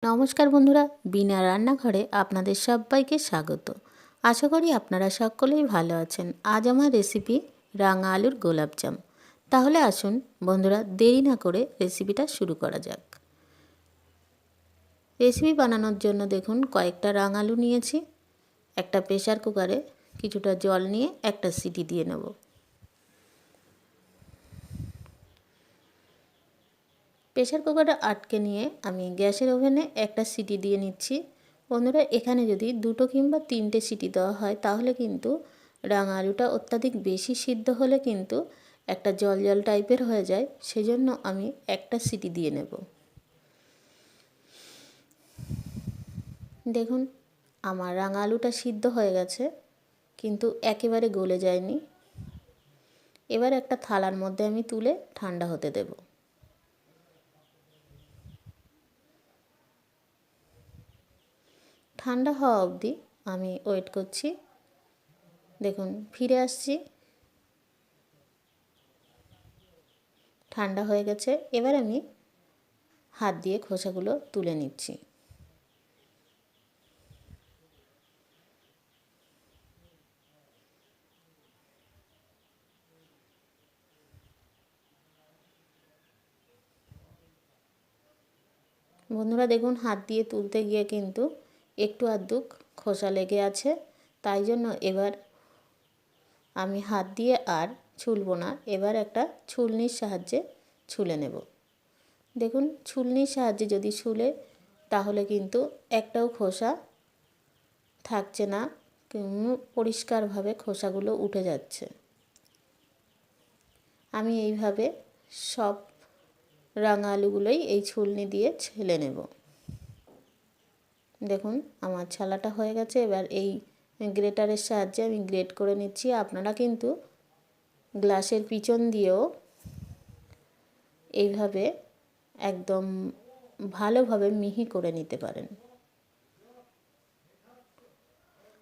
নমস্কার বন্ধুরা, বিনা রান্নাঘরে আপনাদের সবাইকে স্বাগত। আশা করি আপনারা সকলেই ভালো আছেন। আজ আমার রেসিপি রাঙা আলুর গোলাপজাম। তাহলে আসুন বন্ধুরা, দেরি না করে রেসিপিটা শুরু করা যাক। রেসিপি বানানোর জন্য দেখুন কয়েকটা রাঙা আলু নিয়েছি। একটা প্রেসার কুকারে কিছুটা জল নিয়ে একটা সিটি দিয়ে নেব। প্রেসার কুকারটা আটকে নিয়ে আমি গ্যাসের ওভেনে একটা সিটি দিয়ে নিচ্ছি। বন্ধুরা, এখানে যদি 2 কিংবা 3টে সিটি দেওয়া হয় তাহলে কিন্তু রাঙা আলুটা অত্যাধিক বেশি সিদ্ধ হলে কিন্তু একটা জল জল টাইপের হয়ে যায়, সেজন্য আমি একটা সিটি দিয়ে নেব। দেখুন আমার রাঙা আলুটা সিদ্ধ হয়ে গেছে, কিন্তু একেবারে গলে যায়নি। এবার একটা থালার মধ্যে আমি তুলে ঠান্ডা হতে দেব। ঠান্ডা হওয়া অবধি আমি ওয়েট করছি। দেখুন ফিরে আসছি, ঠান্ডা হয়ে গেছে। এবার আমি হাত দিয়ে খোসাগুলো তুলে নিচ্ছি। বন্ধুরা দেখুন, হাত দিয়ে তুলতে গিয়ে কিন্তু একটু আধটু খোসা লেগে আছে, তাই জন্য এবার আমি হাত দিয়ে আর ছুলবো না। এবার একটা ছুলনির সাহায্যে ছুলে নেব। দেখুন ছুলনির সাহায্যে যদি ছুলে তাহলে কিন্তু একটাও খোসা থাকছে না, পরিষ্কারভাবে খোসাগুলো উঠে যাচ্ছে। আমি এইভাবে সব রাঙা আলুগুলোই এই ছুলনি দিয়ে ছেলে নেব। দেখুন আমার ছালাটা হয়ে গেছে। এবার এই গ্রেটারের সাহায্যে আমি গ্রেট করে নিচ্ছি। আপনারা কিন্তু গ্লাসের পিছন দিয়েও এইভাবে একদম ভালোভাবে মিহি করে নিতে পারেন।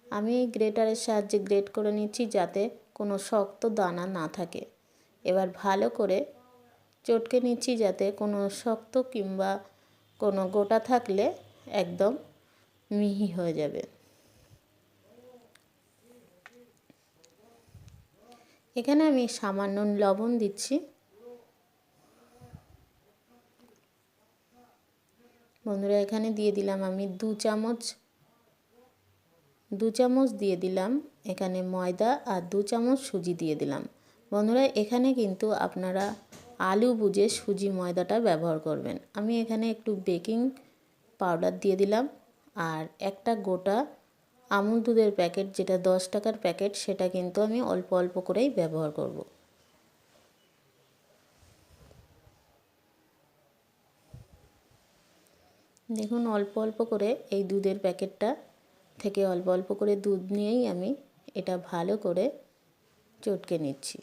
আমি এই গ্রেটারের সাহায্যে গ্রেট করে নিচ্ছি যাতে কোনো শক্ত দানা না থাকে। এবার ভালো করে চটকে নিচ্ছি যাতে কোনো শক্ত কিংবা কোনো গোটা থাকলে একদম মিহি হয়ে যাবে। এখানে আমি সামান্য লবণ দিচ্ছি। বন্ধুরা এখানে দিয়ে দিলাম আমি 2 চামচ দিয়ে দিলাম এখানে ময়দা, আর 2 চামচ সুজি দিয়ে দিলাম। বন্ধুরা এখানে কিন্তু আপনারা আলু বুঝে সুজি ময়দাটা ব্যবহার করবেন। আমি এখানে একটু বেকিং পাউডার দিয়ে দিলাম, আর একটা গোটা আমুল দুধের প্যাকেট, যেটা 10 টাকার প্যাকেট, সেটা কিন্তু আমি অল্প অল্প করেই ব্যবহার করব। দেখুন অল্প অল্প করে এই দুধের প্যাকেটটা থেকে অল্প অল্প করে দুধ নিয়েই আমি এটা ভালো করে চটকে নিচ্ছি।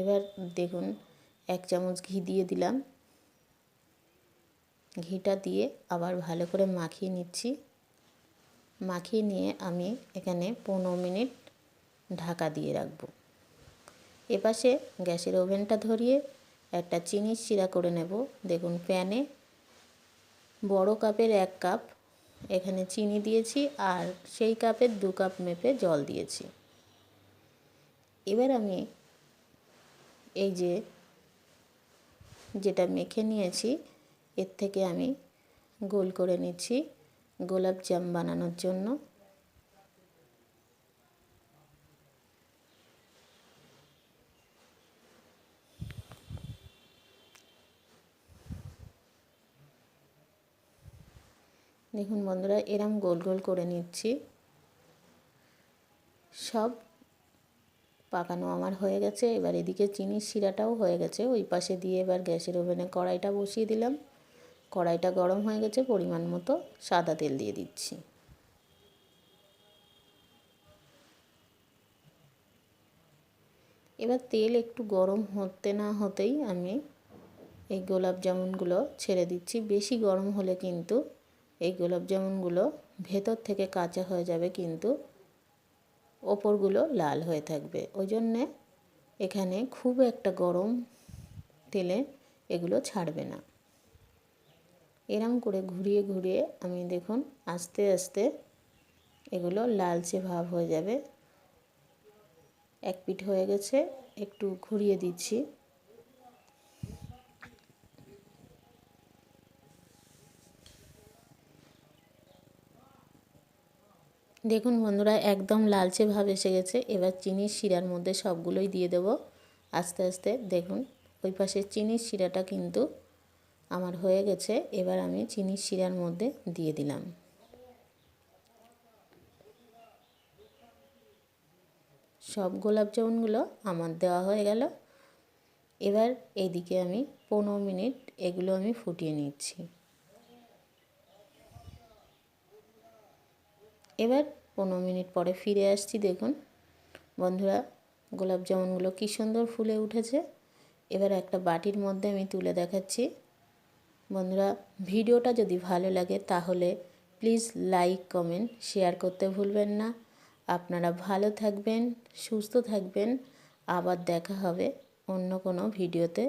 এবার দেখুন 1 চামচ ঘি দিয়ে দিলাম। ঘিটা দিয়ে আবার ভালো করে মাখিয়ে নিচ্ছি। মাখিয়ে নিয়ে আমি এখানে 15 মিনিট ঢাকা দিয়ে রাখবো। এপাশে গ্যাসের ওভেনটা ধরিয়ে একটা চিনির শিরা করে নেব। দেখুন প্যানে বড় কাপের 1 কাপ এখানে চিনি দিয়েছি, আর সেই কাপের 2 কাপ মেপে জল দিয়েছি। এবার আমি এই যেটা মেখে নিয়েছি এর থেকে আমি গোল করে নিচ্ছি গোলাপ জাম বানানোর জন্য। দেখুন বন্ধুরা এরম গোল গোল করে নিচ্ছি। সব পাকানো আমার হয়ে গেছে। এবার এদিকে চিনির শিরাটাও হয়ে গেছে। ওই পাশে দিয়ে এবার গ্যাসের ওভেনে কড়াইটা বসিয়ে দিলাম। কড়াইটা গরম হয়ে গেছে, পরিমাণ মতো সাদা তেল দিয়ে দিচ্ছি। এবার তেল একটু গরম হতে না হতেই আমি এই গোলাপ জামুনগুলো ছেড়ে দিচ্ছি। বেশি গরম হলে কিন্তু এই গোলাপ জামুনগুলো ভেতর থেকে কাঁচা হয়ে যাবে কিন্তু ওপরগুলো লাল হয়ে থাকবে। ওই জন্যে এখানে খুব একটা গরম তেলে এগুলো ছাড়বে না। এরম করে ঘুরিয়ে ঘুরিয়ে আমি দেখুন আস্তে আস্তে এগুলো লালচে ভাব হয়ে যাবে। এক পিঠ হয়ে গেছে, একটু ঘুরিয়ে দিচ্ছি। দেখুন বন্ধুরা একদম লালচে ভাব এসে গেছে। এবার চিনির শিরার মধ্যে সবগুলোই দিয়ে দেব আস্তে আস্তে। দেখুন ওই পাশে চিনির শিরাটা কিন্তু আমার হয়ে গেছে। এবার আমি চিনির শিরার মধ্যে দিয়ে দিলাম। সব গোলাপ জামুনগুলো আমার দেওয়া হয়ে গেল। এবার এইদিকে আমি 15 মিনিট এগুলো আমি ফুটিয়ে নিচ্ছি। এবার 15 মিনিট পরে ফিরে আসছি। দেখুন বন্ধুরা গোলাপ জামুনগুলো কী সুন্দর ফুলে উঠেছে। এবার একটা বাটির মধ্যে আমি তুলে দেখাচ্ছি। বন্ধুরা ভিডিওটা যদি ভালো লাগে তাহলে প্লিজ লাইক কমেন্ট শেয়ার করতে ভুলবেন না। আপনারা ভালো থাকবেন, সুস্থ থাকবেন। আবার দেখা হবে অন্য কোনো ভিডিওতে।